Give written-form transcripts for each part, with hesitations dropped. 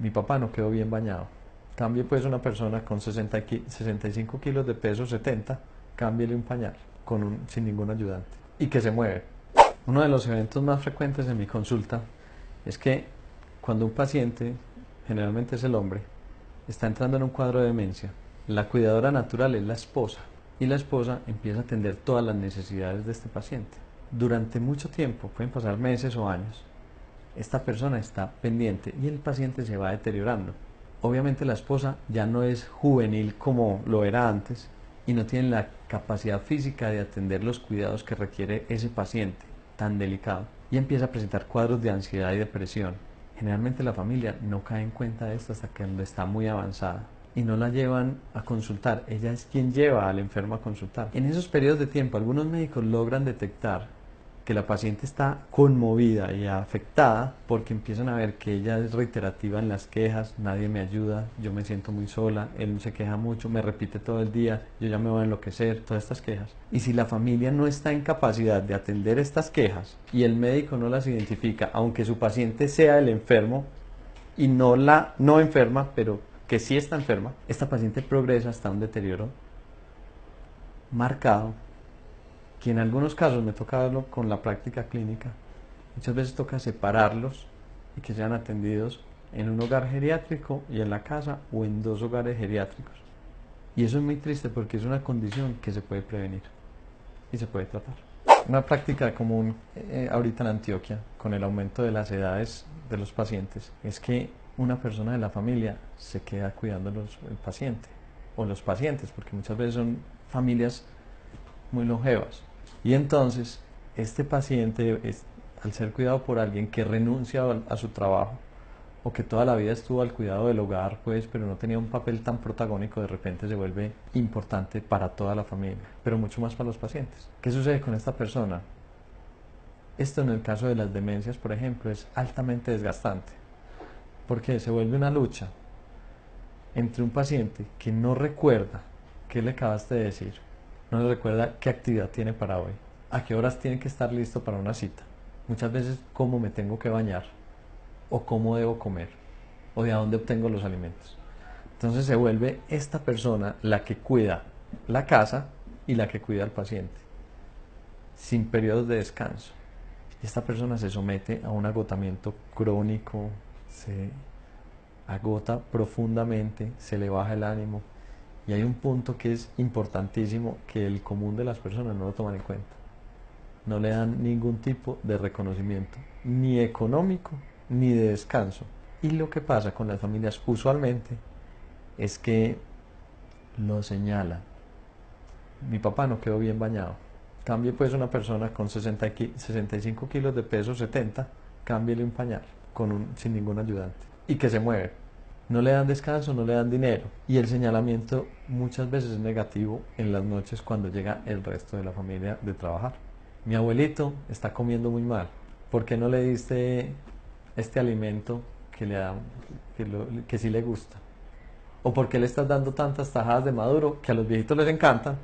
Mi papá no quedó bien bañado. Cambie pues una persona con 65 kilos de peso, 70, cámbiele un pañal sin ningún ayudante. Y que se mueve. Uno de los eventos más frecuentes en mi consulta es que cuando un paciente, generalmente es el hombre, está entrando en un cuadro de demencia, la cuidadora natural es la esposa y la esposa empieza a atender todas las necesidades de este paciente. Durante mucho tiempo, pueden pasar meses o años, esta persona está pendiente y el paciente se va deteriorando. Obviamente la esposa ya no es juvenil como lo era antes y no tiene la capacidad física de atender los cuidados que requiere ese paciente tan delicado y empieza a presentar cuadros de ansiedad y depresión. Generalmente la familia no cae en cuenta de esto hasta que está muy avanzada y no la llevan a consultar, ella es quien lleva al enfermo a consultar. En esos periodos de tiempo algunos médicos logran detectar que la paciente está conmovida y afectada porque empiezan a ver que ella es reiterativa en las quejas, nadie me ayuda, yo me siento muy sola, él se queja mucho, me repite todo el día, yo ya me voy a enloquecer, todas estas quejas. Y si la familia no está en capacidad de atender estas quejas y el médico no las identifica, aunque su paciente sea el enfermo y no enferma, pero que sí está enferma, esta paciente progresa hasta un deterioro marcado que en algunos casos me toca verlo con la práctica clínica. Muchas veces toca separarlos y que sean atendidos en un hogar geriátrico y en la casa o en dos hogares geriátricos. Y eso es muy triste porque es una condición que se puede prevenir y se puede tratar. Una práctica común ahorita en Antioquia, con el aumento de las edades de los pacientes, es que una persona de la familia se queda cuidando el paciente o los pacientes, porque muchas veces son familias muy longevas. Y entonces, este paciente, al ser cuidado por alguien que renuncia a su trabajo, o que toda la vida estuvo al cuidado del hogar, pues, pero no tenía un papel tan protagónico, de repente se vuelve importante para toda la familia, pero mucho más para los pacientes. ¿Qué sucede con esta persona? Esto en el caso de las demencias, por ejemplo, es altamente desgastante, porque se vuelve una lucha entre un paciente que no recuerda qué le acabaste de decir, no le recuerda qué actividad tiene para hoy, a qué horas tiene que estar listo para una cita, muchas veces cómo me tengo que bañar, o cómo debo comer, o de dónde obtengo los alimentos. Entonces se vuelve esta persona la que cuida la casa y la que cuida al paciente, sin periodos de descanso. Y esta persona se somete a un agotamiento crónico, se agota profundamente, se le baja el ánimo. Y hay un punto que es importantísimo que el común de las personas no lo toman en cuenta. No le dan ningún tipo de reconocimiento, ni económico, ni de descanso. Y lo que pasa con las familias usualmente es que lo señalan. Mi papá no quedó bien bañado. Cambie pues una persona con 65 kilos de peso, 70, cámbiele un pañal sin ningún ayudante. Y que se mueve. No le dan descanso, no le dan dinero. Y el señalamiento muchas veces es negativo en las noches cuando llega el resto de la familia de trabajar. Mi abuelito está comiendo muy mal. ¿Por qué no le diste este alimento que le da, que sí le gusta? ¿O por qué le estás dando tantas tajadas de maduro que a los viejitos les encantan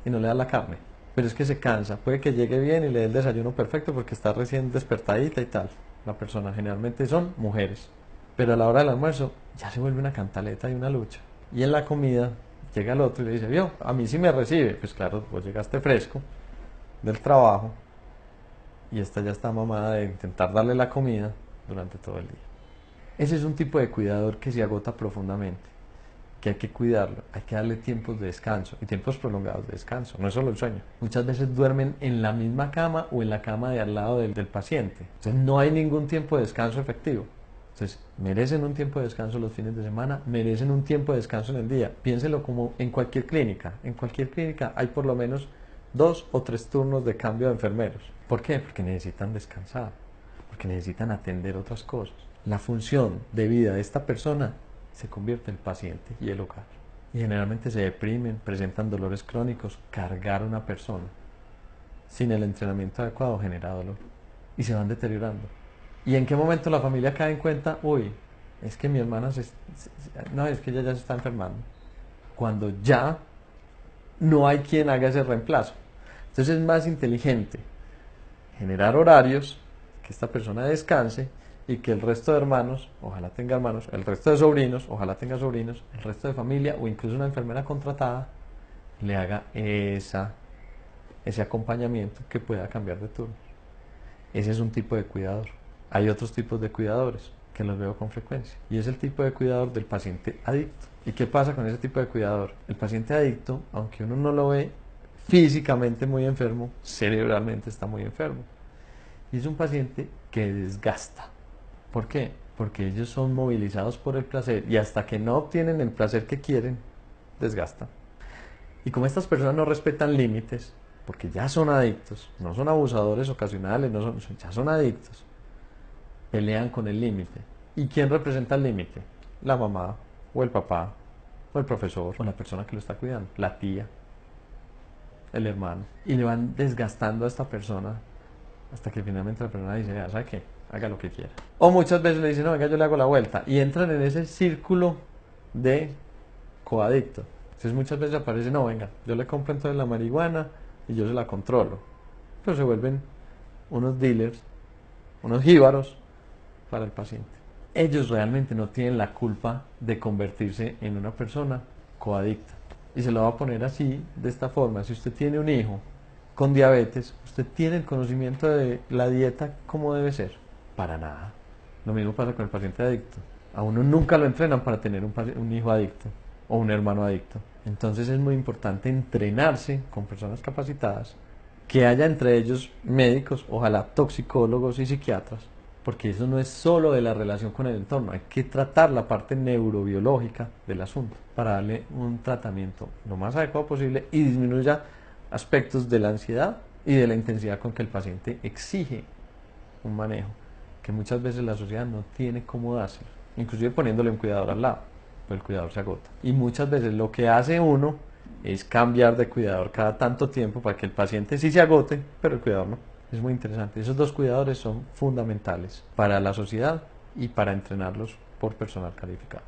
y no le das la carne? Pero es que se cansa. Puede que llegue bien y le dé el desayuno perfecto porque está recién despertadita y tal. La persona generalmente son mujeres. Pero a la hora del almuerzo ya se vuelve una cantaleta y una lucha. Y en la comida llega el otro y le dice, vio, a mí sí me recibe. Pues claro, vos llegaste fresco del trabajo y esta ya está mamada de intentar darle la comida durante todo el día. Ese es un tipo de cuidador que se agota profundamente, que hay que cuidarlo, hay que darle tiempos de descanso y tiempos prolongados de descanso, no es solo el sueño. Muchas veces duermen en la misma cama o en la cama de al lado del paciente, entonces no hay ningún tiempo de descanso efectivo. Entonces, merecen un tiempo de descanso los fines de semana, merecen un tiempo de descanso en el día. Piénselo como en cualquier clínica. En cualquier clínica hay por lo menos 2 o 3 turnos de cambio de enfermeros. ¿Por qué? Porque necesitan descansar, porque necesitan atender otras cosas. La función de vida de esta persona se convierte en el paciente y el hogar. Y generalmente se deprimen, presentan dolores crónicos. Cargar a una persona sin el entrenamiento adecuado genera dolor y se van deteriorando. ¿Y en qué momento la familia cae en cuenta? Uy, es que mi hermana no, es que ella ya se está enfermando. Cuando ya no hay quien haga ese reemplazo. Entonces es más inteligente generar horarios, que esta persona descanse y que el resto de hermanos, ojalá tenga hermanos, el resto de sobrinos, ojalá tenga sobrinos, el resto de familia o incluso una enfermera contratada le haga ese acompañamiento que pueda cambiar de turno. Ese es un tipo de cuidador. Hay otros tipos de cuidadores que los veo con frecuencia y es el tipo de cuidador del paciente adicto. ¿Y qué pasa con ese tipo de cuidador? El paciente adicto, aunque uno no lo ve físicamente muy enfermo, cerebralmente está muy enfermo. Y es un paciente que desgasta. ¿Por qué? Porque ellos son movilizados por el placer y hasta que no obtienen el placer que quieren, desgastan. Y como estas personas no respetan límites, porque ya son adictos, no son abusadores ocasionales, ya son adictos, pelean con el límite. ¿Y quién representa el límite? La mamá, o el papá, o el profesor, o la persona que lo está cuidando, la tía, el hermano. Y le van desgastando a esta persona hasta que finalmente la persona dice, ¿sabe qué? Haga lo que quiera. O muchas veces le dicen, no, venga, yo le hago la vuelta. Y entran en ese círculo de coadicto. Entonces muchas veces aparece, no, venga, yo le compro entonces la marihuana y yo se la controlo. Pero se vuelven unos dealers, unos jíbaros para el paciente. Ellos realmente no tienen la culpa de convertirse en una persona coadicta. Y se lo va a poner así, de esta forma. Si usted tiene un hijo con diabetes, ¿usted tiene el conocimiento de la dieta como debe ser? Para nada. Lo mismo pasa con el paciente adicto. A uno nunca lo entrenan para tener un hijo adicto o un hermano adicto. Entonces es muy importante entrenarse con personas capacitadas, que haya entre ellos médicos, ojalá toxicólogos y psiquiatras, porque eso no es solo de la relación con el entorno, hay que tratar la parte neurobiológica del asunto para darle un tratamiento lo más adecuado posible y disminuya aspectos de la ansiedad y de la intensidad con que el paciente exige un manejo, que muchas veces la sociedad no tiene cómo dárselo, inclusive poniéndole un cuidador al lado, pero el cuidador se agota. Y muchas veces lo que hace uno es cambiar de cuidador cada tanto tiempo para que el paciente sí se agote, pero el cuidador no. Es muy interesante. Esos dos cuidadores son fundamentales para la sociedad y para entrenarlos por personal calificado.